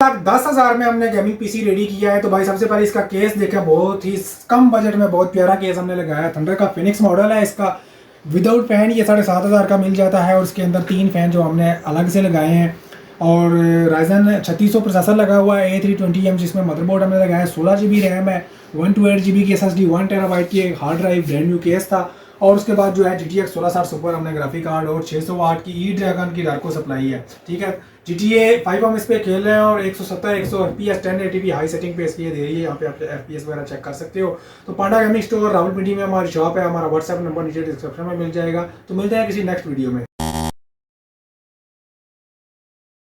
10,000 में हमने gaming PC ready किया है। तो भाई सबसे पहले इसका केस देखा, बहुत ही कम बजट में बहुत प्यारा केस हमने लगाया। थंडर का फिनिक्स मॉडल है इसका, विदाउट फैन ये 7,500 का मिल जाता है। और उसके अंदर 3 फैन जो हमने अलग से लगाए हैं। और राइजन 3600 प्रोसेसर लगा हुआ है A320M, जिसमें मदरबोर्ड हमने लगाया है। 16 GB रैम है, 128 GB की SSD, 1 TB की एक hard drive, brand new case था। और उसके बाद जो है GTX 1660 सुपर हमने ग्राफिक कार्ड और 600 वाट की ई ड्रैगन की डार्को सप्लाई है। ठीक है, GTA 5 हम इस पे खेल रहे हैं और 170 100 FPS 1080p हाई सेटिंग पे इसकी दे रही है। यहाँ पे आप FPS वगैरह चेक कर सकते हो। तो पांडा गेमिंग स्टोर रावलपिंडी में हमारी शॉप है। हमारा व्हाट्सएप नंबर नीचे डिस्क्रिप्शन में मिल जाएगा। तो मिलते हैं किसी नेक्स्ट वीडियो में।